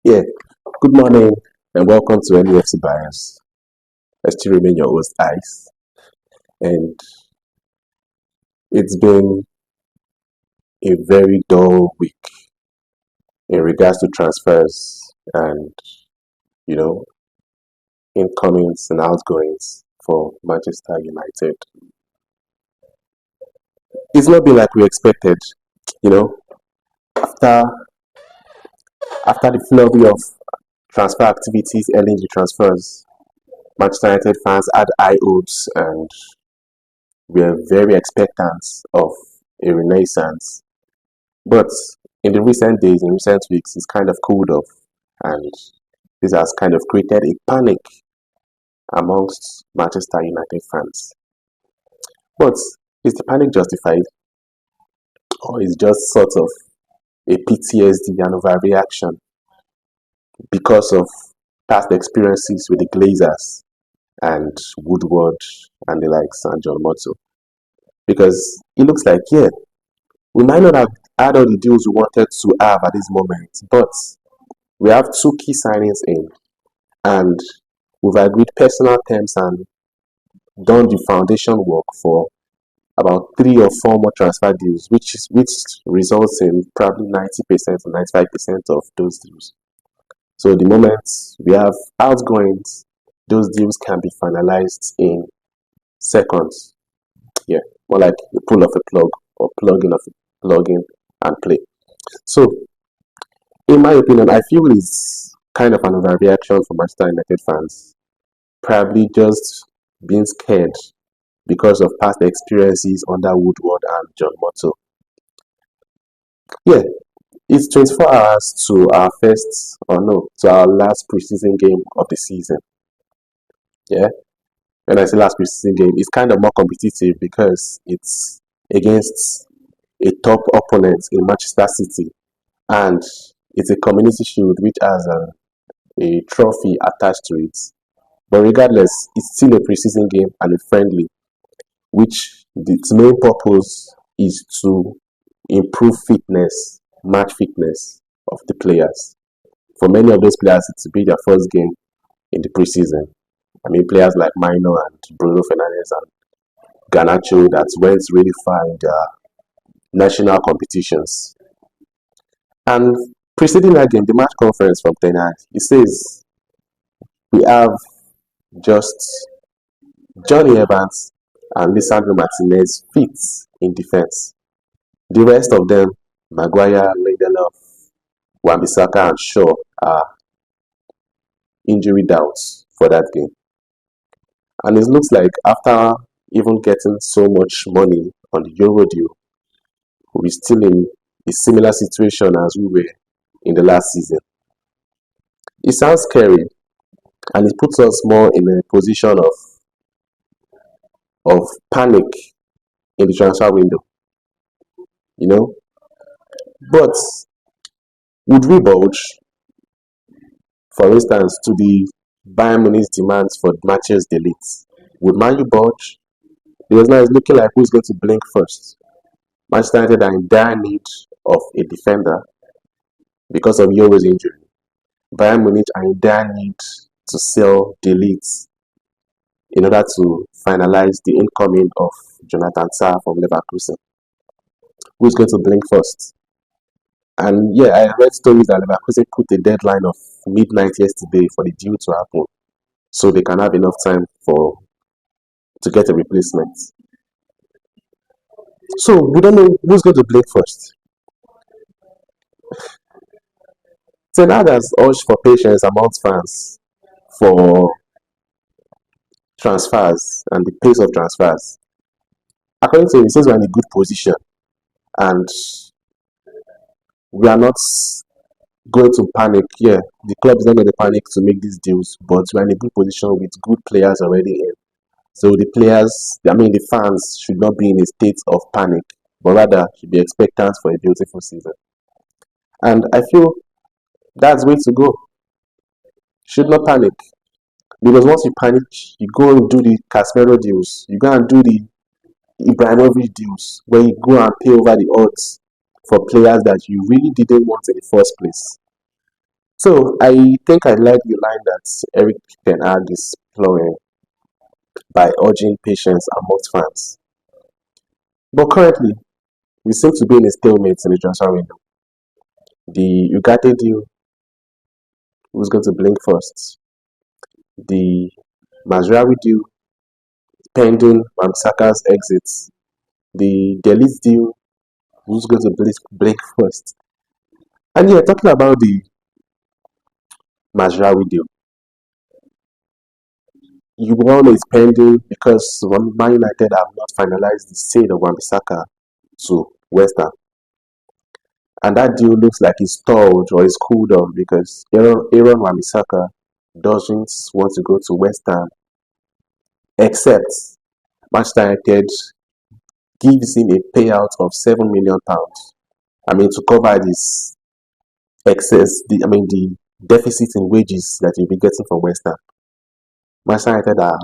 Yeah, good morning and welcome to NUFC Bias. I still remain your host, Ice, and it's been a very dull week in regards to transfers and, you know, incomings and outgoings for Manchester United. It's not been like we expected, you know, after after the flurry of transfer activities early in the transfers, Manchester United fans had high hopes and were very expectant of a renaissance. But in the recent days, in recent weeks, it's kind of cooled off, and this has kind of created a panic amongst Manchester United fans. But is the panic justified, or is just sort of a PTSD and overreaction because of past experiences with the Glazers and Woodward and the likes and John Motto? Because it looks like, yeah, we might not have had all the deals we wanted to have at this moment, but we have two key signings in, and we've agreed personal terms and done the foundation work for about 3 or 4 more transfer deals, which results in probably 90% or 95% of those deals. So the moment we have outgoings, those deals can be finalized in seconds. Yeah, more like the pull of a plug or plugging of a plug-in and play. So, in my opinion, I feel it's kind of an overreaction for Manchester United fans, probably just being scared because of past experiences under Woodward and John Motto. Yeah, it's 24 hours to our first, or no, to our last preseason game of the season. Yeah, when I say last preseason game, it's kind of more competitive because it's against a top opponent in Manchester City, and it's a community shield which has a trophy attached to it. But regardless, it's still a preseason game and a friendly, which its main purpose is to improve fitness, match fitness of the players. For many of those players, it's to be their first game in the preseason. I mean, players like Mino and Bruno Fernandes and Garnacho that went really far in their national competitions. And preceding that game, the match conference from Ten Hag, it says we have just Johnny Evans and Lisandro Martinez fit in defense. The rest of them, Maguire, Lindelof, Wan Bisaka, and Shaw, are injury doubts for that game. And it looks like after even getting so much money on the Euro deal, we're still in a similar situation as we were in the last season. It sounds scary, and it puts us more in a position of panic in the transfer window, you know. But would we budge, for instance, to the Bayern Munich's demands for matches delete? Would Man U budge? Because now it's looking like who's going to blink first. Manchester United are in dire need of a defender because of Euro's injury. Bayern Munich are in dire need to sell delete in order to finalize the incoming of Jonathan Tah from Leverkusen. Who's going to blink first? And yeah, I read stories that Leverkusen put a deadline of midnight yesterday for the deal to happen, so they can have enough time for to get a replacement. So we don't know who's going to blink first. Ten Hag has urged for patience amongst fans for transfers and the pace of transfers. According to him, he says we're in a good position and we are not going to panic. Yeah, the club is not going to panic to make these deals, but we're in a good position with good players already in. So the players, I mean the fans, should not be in a state of panic, but rather should be expectant for a beautiful season. And I feel that's the way to go. Should not panic. Because once you panic, you go and do the Casemiro deals, you go and do the Ibrahimovic deals, where you go and pay over the odds for players that you really didn't want in the first place. So I think I like the line that Eric Ten Hag is flowing by urging patience amongst fans. But currently, we seem to be in a stalemate in the transfer window. The Ugarte deal, who's going to blink first? The Mazraoui deal, pending Wan Bisaka's exit. The Delete deal, who's going to blink first? And yeah, talking about the Mazraoui deal, you all know it's pending because Man United have not finalized the sale of Wan Bisaka to West Ham. And that deal looks like it's stalled or it's cooled off because Aaron Wan Bisaka doesn't want to go to West Ham except Manchester United gives him a payout of £7 million. I mean, to cover this the deficit in wages that you'll be getting from West Ham. Manchester United are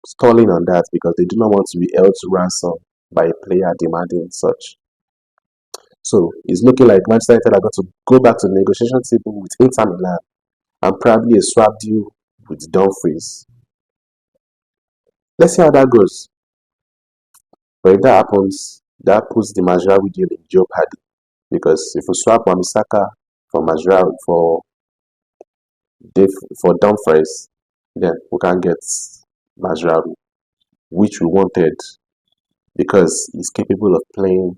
stalling on that because they do not want to be held to ransom by a player demanding such. So it's looking like Manchester United are going to go back to the negotiation table with Inter Milan and probably a swap deal with Dumfries. Let's see how that goes. But if that happens, that puts the Mazraoui deal in jeopardy. Because if we swap Wan Bisaka for Mazraoui for Dumfries, then we can get Mazraoui, which we wanted because he's capable of playing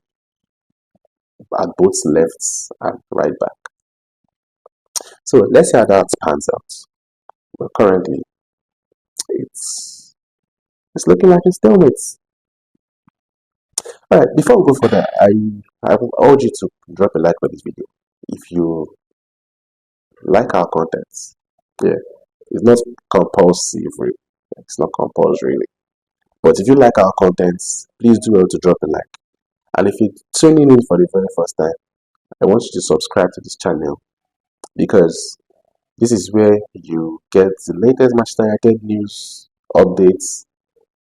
at both lefts and right back. So let's see how that pans out. But currently, it's looking like a stalemate. Alright, before we go further, I will urge you to drop a like for this video if you like our content. Yeah, it's not compulsory. It's not compulsory, really. But if you like our content, please do well to drop a like. And if you're tuning in for the very first time, I want you to subscribe to this channel because this is where you get the latest Manchester United news, updates,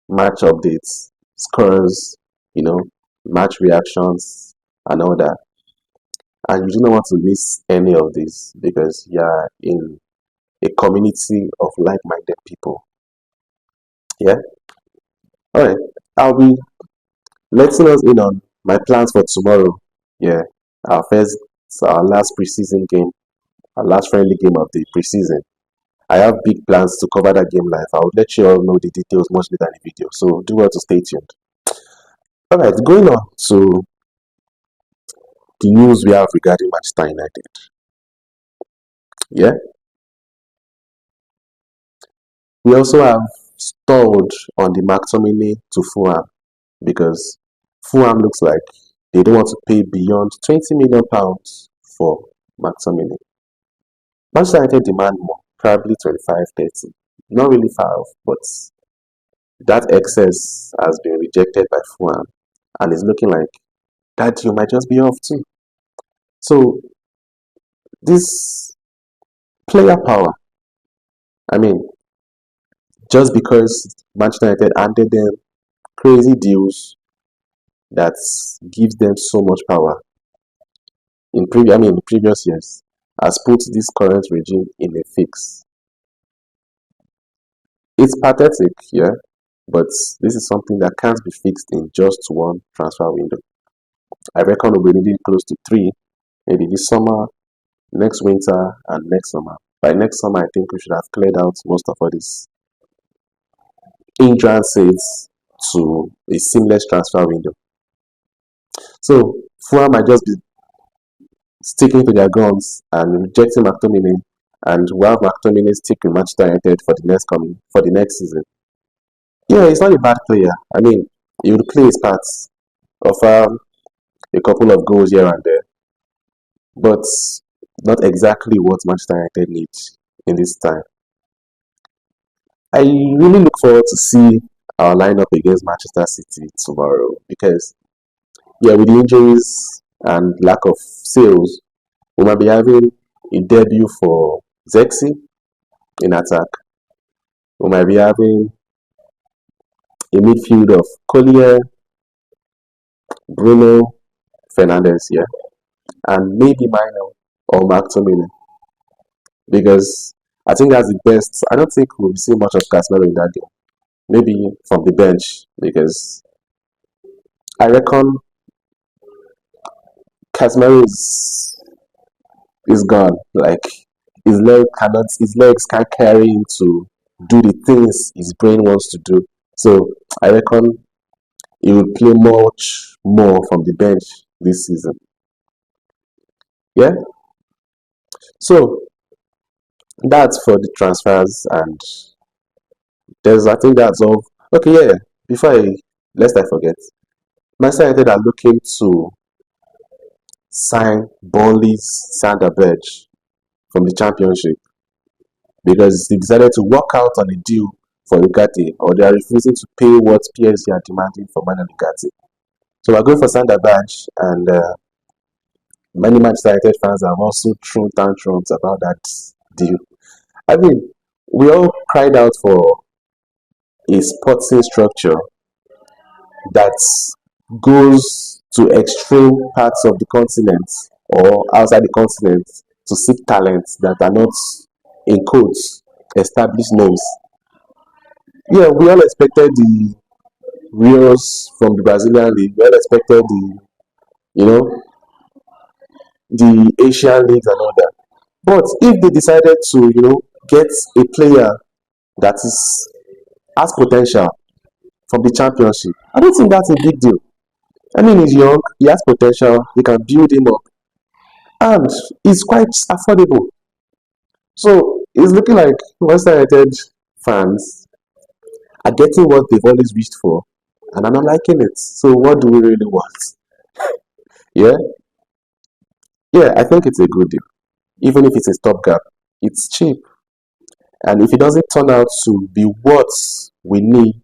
match updates, scores, match reactions, and all that. And you do not want to miss any of this because you're in a community of like-minded people. Yeah? Alright. I'll be letting us in on my plans for tomorrow. Yeah. Our last preseason game, our last friendly game of the preseason. I have big plans to cover that game live. I'll let you all know the details much later in the video. So do well to stay tuned. Alright, going on to the news we have regarding Manchester United. Yeah. We also have stalled on the McTominay to Fulham because Fulham looks like they don't want to pay beyond £20 million for McTominay. Manchester United demand more, probably 25, 30. Not really far off, but that excess has been rejected by Fulham and it's looking like that deal might just be off too. So this player power, I mean, just because Manchester United handed them crazy deals that gives them so much power in previous years has put this current regime in a fix. It's pathetic, yeah, but this is something that can't be fixed in just one transfer window. I reckon we'll be needing close to 3, maybe this summer, next winter, and next summer. By next summer, I think we should have cleared out most of all these hindrances to a seamless transfer window. So Fulham might just be sticking to their guns and rejecting McTominay, and we'll have McTominay stick with Manchester United for the next season. Yeah, he's not a bad player. I mean, he would play his parts, offer a couple of goals here and there, but not exactly what Manchester United needs in this time. I really look forward to see our lineup against Manchester City tomorrow because, yeah, with the injuries and lack of sales, we might be having a debut for Zexi in attack. We might be having a midfield of Collier, Bruno, Fernandes, yeah, and maybe Minor or McTominay. because I think that's the best. I don't think we'll see much of Casemiro in that game. Maybe from the bench because I reckon Casemiro is gone. Like his legs can't carry him to do the things his brain wants to do. So I reckon he will play much more from the bench this season. Yeah. So that's for the transfers, and I think that's all. Okay, yeah. Before I lest I forget, Manchester United are looking to sign Burnley's Sander Berge from the Championship because they decided to work out on a deal for Ugarte, or they are refusing to pay what PSG are demanding for Manuel Ugarte. So we're going for Sander Berge, and many Manchester United fans have also thrown tantrums about that deal. I mean, we all cried out for a sporting structure that goes to extreme parts of the continent or outside the continent to seek talents that are not, in quotes, established names. Yeah, we all expected the Rios from the Brazilian league. We all expected you know, the Asian leagues and all that. But if they decided to, get a player that has potential from the championship, I don't think that's a big deal. I mean, he's young, he has potential, they can build him up, and it's quite affordable. So it's looking like West United fans are getting what they've always wished for, and I'm not liking it. So what do we really want? Yeah, yeah, I think it's a good deal. Even if it's a stopgap, it's cheap, and if it doesn't turn out to be what we need,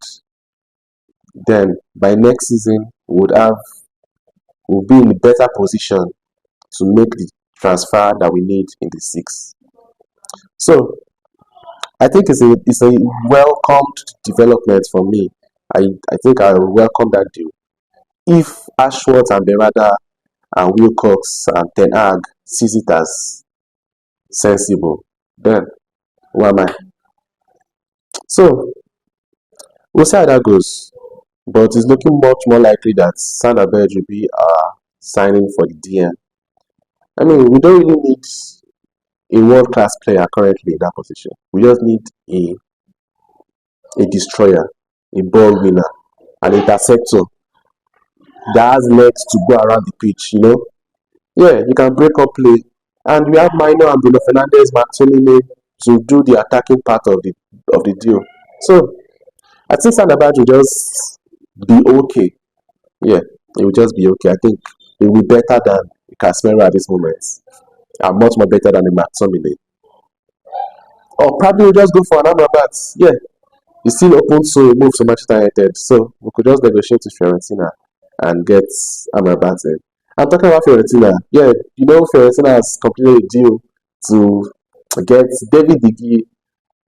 then by next season we'll be in a better position to make the transfer that we need in the six. So I think it's a welcomed development for me. I think I will welcome that deal. If Ashworth and Berada and Wilcox and Ten Hag sees it as sensible, then who am I? So we'll see how that goes. But it's looking much more likely that Sander Berge will be signing for the DM. I mean, we don't really need a world class player currently in that position. We just need a destroyer, a ball winner, an interceptor that has legs to go around the pitch. Yeah, you can break up play. And we have Minor and Bruno Fernandes, McTominay to do the attacking part of the deal. So I think Sander Berge will just be okay. Yeah, it will just be okay. I think it will be better than Casemiro at this moment. And much more better than the McTominay. Or probably we'll just go for an Amrabat. Yeah, it's still open to move to Manchester United. So we could just negotiate with Fiorentina and get Amrabat in. I'm talking about Fiorentina. Yeah, Fiorentina has completed a deal to get David De Gea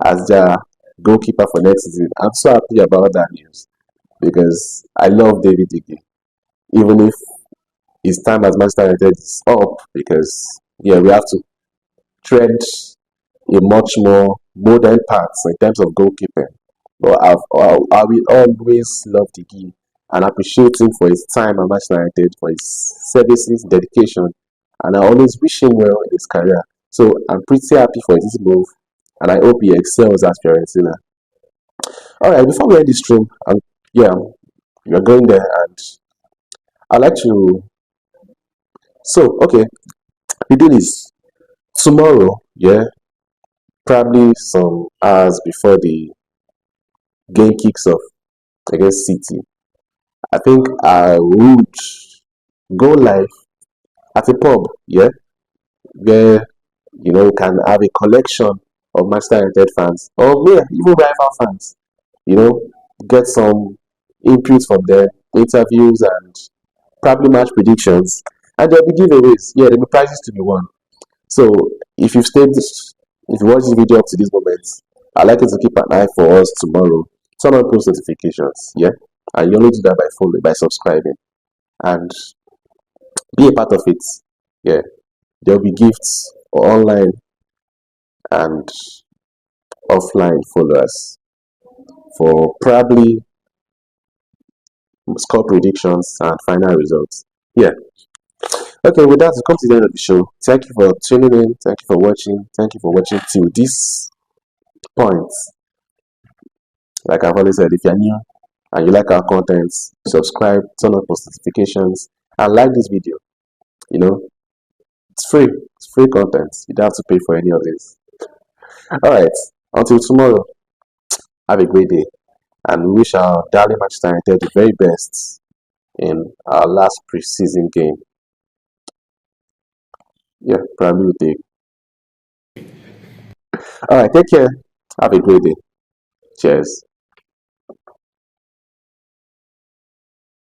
as their goalkeeper for next season. I'm so happy about that news because I love David De Gea. Even if his time as Manchester United is up, because yeah, we have to tread a much more modern path in terms of goalkeeping. But I will always love De Gea and appreciate him for his time at Manchester United, for his services, dedication, and I always wish him well in his career. So I'm pretty happy for this move, and I hope he excels at Fiorentina. All right, before we end this stream, yeah, you're going there, and I'd like to. So, okay, we do this tomorrow. Yeah, probably some hours before the game kicks off against City. I think I would go live at a pub, yeah, where we can have a collection of Manchester United fans or yeah, even rival fans, you know, get some input from them, interviews, and probably match predictions. And there'll be giveaways. Yeah, there'll be prizes to be won. So if you watch this video up to this moment, I'd like you to keep an eye for us tomorrow. Turn on post notifications, yeah? And you only do that by following, by subscribing, and be a part of it. Yeah, there'll be gifts online, and offline followers for probably score predictions and final results. Yeah. Okay, with that, we come to the end of the show. Thank you for tuning in. Thank you for watching. Thank you for watching till this point. Like I've always said, if you're new and you like our content, subscribe, turn on post notifications, and like this video. You know, it's free. It's free content. You don't have to pay for any of this. All right. Until tomorrow, have a great day. And we wish our darling Manchester United the very best in our last preseason game. Yeah, probably will take. All right. Take care. Have a great day. Cheers.